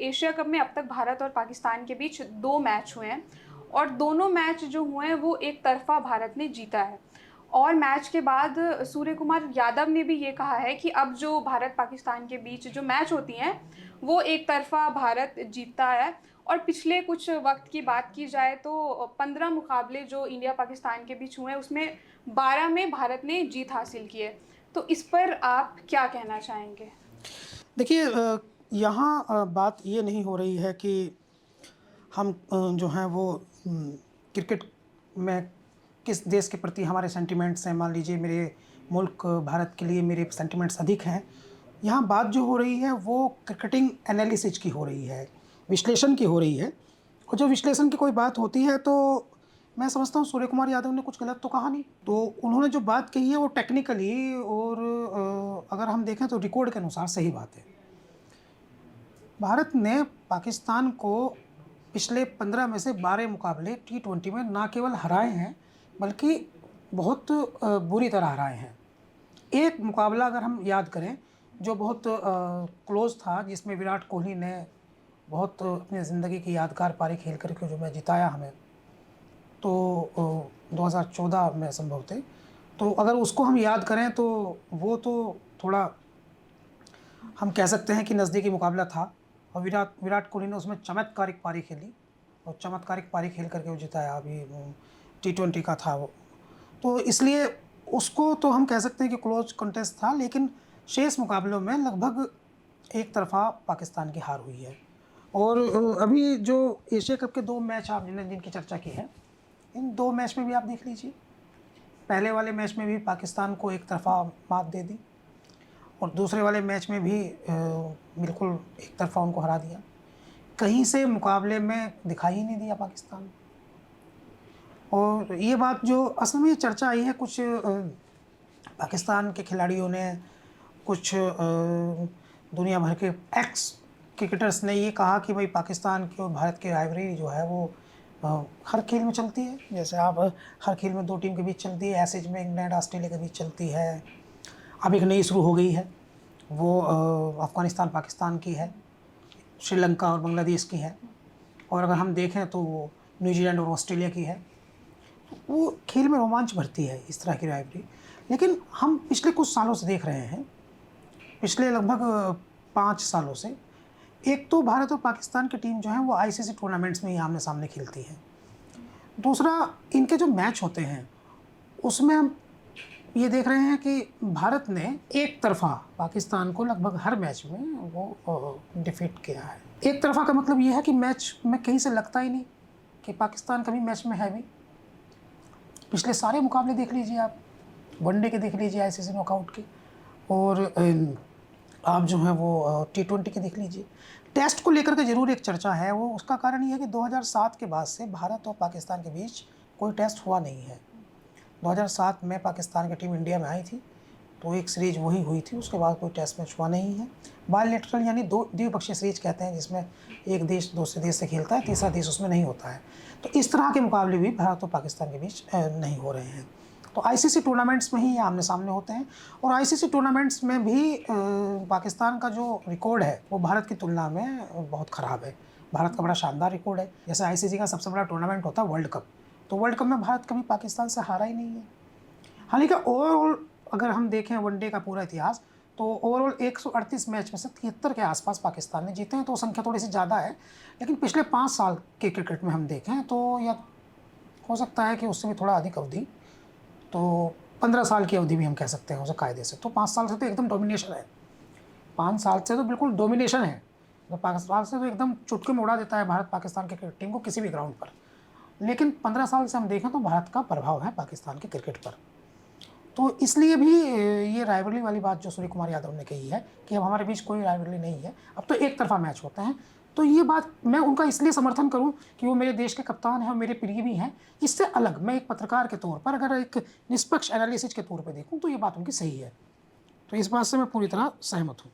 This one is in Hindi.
एशिया कप में अब तक भारत और पाकिस्तान के बीच 2 मैच हुए हैं और दोनों मैच जो हुए हैं वो एक तरफ़ा भारत ने जीता है। और मैच के बाद सूर्य कुमार यादव ने भी ये कहा है कि अब जो भारत-पाकिस्तान के बीच जो मैच होती हैं, वो एक तरफ़ा भारत जीतता है और पिछले कुछ वक़्त की बात की जाए तो 15 मुकाबले जो इंडिया-पाकिस्तान के बीच हुए हैं, उसमें 12 में भारत ने जीत हासिल की है। तो इस पर आप क्या कहना चाहेंगे? देखिए यहाँ बात ये नहीं हो रही है कि हम जो हैं वो क्रिकेट में किस देश के प्रति हमारे सेंटिमेंट्स हैं। मान लीजिए मेरे मुल्क भारत के लिए मेरे सेंटिमेंट्स अधिक हैं। यहाँ बात जो हो रही है वो क्रिकेटिंग एनालिसिस की हो रही है, विश्लेषण की हो रही है। और जब विश्लेषण की कोई बात होती है तो मैं समझता हूँ सूर्य कुमार यादव ने कुछ गलत तो कहा नहीं। तो उन्होंने जो बात कही है वो टेक्निकली और अगर हम देखें तो रिकॉर्ड के अनुसार सही बात है। भारत ने पाकिस्तान को पिछले 15 में से 12 मुकाबले T20 में ना केवल हराए हैं बल्कि बहुत बुरी तरह हराए हैं। एक मुकाबला अगर हम याद करें जो बहुत क्लोज़ था, जिसमें विराट कोहली ने बहुत अपनी ज़िंदगी की यादगार पारी खेल कर के जो मैच जिताया हमें, तो 2014 में संभवतः। तो अगर उसको हम याद करें तो वो तो थोड़ा हम कह सकते हैं कि नज़दीकी मुकाबला था और विराट कोहली ने उसमें चमत्कारिक पारी खेली और चमत्कारिक पारी खेल करके वो जिताया। अभी T20 का था वो, तो इसलिए उसको तो हम कह सकते हैं कि क्लोज कंटेस्ट था, लेकिन शेष मुकाबलों में लगभग एक तरफा पाकिस्तान की हार हुई है। और अभी जो एशिया कप के 2 मैच आपने जिनकी चर्चा की है, इन 2 मैच में भी आप देख लीजिए, पहले वाले मैच में भी पाकिस्तान को एक तरफा मात दे दी और दूसरे वाले मैच में भी बिल्कुल एक तरफा उनको हरा दिया। कहीं से मुकाबले में दिखाई ही नहीं दिया पाकिस्तान। और ये बात जो असल में चर्चा आई है, कुछ पाकिस्तान के खिलाड़ियों ने, कुछ दुनिया भर के एक्स क्रिकेटर्स ने ये कहा कि भाई पाकिस्तान की और भारत की राइवलरी जो है वो हर खेल में चलती है। जैसे आप हर खेल में 2 टीम के बीच चलती है, ऐसे में इंग्लैंड ऑस्ट्रेलिया के बीच चलती है। अब एक नई शुरू हो गई है, वो अफ़गानिस्तान पाकिस्तान की है, श्रीलंका और बांग्लादेश की है, और अगर हम देखें तो वो न्यूजीलैंड और ऑस्ट्रेलिया की है। वो खेल में रोमांच भरती है इस तरह की राइवलरी। लेकिन हम पिछले कुछ सालों से देख रहे हैं, पिछले लगभग 5 सालों से, एक तो भारत और पाकिस्तान की टीम जो है वो आईसीसी टूर्नामेंट्स में ही आमने-सामने खेलती है। दूसरा, इनके जो मैच होते हैं उसमें हम ये देख रहे हैं कि भारत ने एक तरफ़ा पाकिस्तान को लगभग हर मैच में वो डिफीट किया है। एक तरफ़ा का मतलब ये है कि मैच में कहीं से लगता ही नहीं कि पाकिस्तान कभी मैच में है भी। पिछले सारे मुकाबले देख लीजिए आप, वनडे के देख लीजिए आईसीसी नॉकआउट के, और आप जो हैं वो T20 के देख लीजिए। टेस्ट को लेकर के ज़रूर एक चर्चा है, वो उसका कारण ये है कि 2007 के बाद से भारत और पाकिस्तान के बीच कोई टेस्ट हुआ नहीं है। 2007 में पाकिस्तान की टीम इंडिया में आई थी, तो एक सीरीज़ वही हुई थी, उसके बाद कोई टेस्ट मैच हुआ नहीं है। बायलैटरल यानी द्विपक्षीय सीरीज़ कहते हैं, जिसमें एक देश दूसरे देश से खेलता है, तीसरा देश उसमें नहीं होता है। तो इस तरह के मुकाबले भी भारत और पाकिस्तान के बीच नहीं हो रहे हैं। तो आईसीसी टूर्नामेंट्स में ही ये आमने-सामने होते हैं, और आईसीसी टूर्नामेंट्स में भी पाकिस्तान का जो रिकॉर्ड है वो भारत की तुलना में बहुत ख़राब है। भारत का बड़ा शानदार रिकॉर्ड है। जैसे आईसीसी का सबसे बड़ा टूर्नामेंट होता है वर्ल्ड कप, तो वर्ल्ड कप में भारत कभी पाकिस्तान से हारा ही नहीं है। हालाँकि ओवरऑल अगर हम देखें वनडे का पूरा इतिहास, तो ओवरऑल 138 मैच में से 73 के आसपास पाकिस्तान ने जीते हैं, तो संख्या थोड़ी सी ज़्यादा है। लेकिन पिछले 5 साल के क्रिकेट में हम देखें तो या हो सकता है कि उससे भी थोड़ा अधिक अवधि, तो 15 साल की अवधि भी हम कह सकते हैं उसे कायदे से। तो 5 साल से तो एकदम डोमिनेशन है, 5 साल से तो बिल्कुल डोमिनेशन है। तो पाकिस्तान से तो एकदम चुटकी में उड़ा देता है भारत पाकिस्तान की क्रिकेट टीम को किसी भी ग्राउंड पर। लेकिन 15 साल से हम देखें तो भारत का प्रभाव है पाकिस्तान के क्रिकेट पर। तो इसलिए भी ये राइवलरी वाली बात जो सूर्य कुमार यादव ने कही है कि अब हमारे बीच कोई राइवलरी नहीं है, अब तो एक तरफा मैच होते हैं, तो ये बात मैं उनका इसलिए समर्थन करूं कि वो मेरे देश के कप्तान हैं और मेरे प्रिय भी हैं। इससे अलग मैं एक पत्रकार के तौर पर अगर एक निष्पक्ष एनालिसिस के तौर पर देखूँ तो ये बात उनकी सही है। तो इस बात से मैं पूरी तरह सहमत हूँ।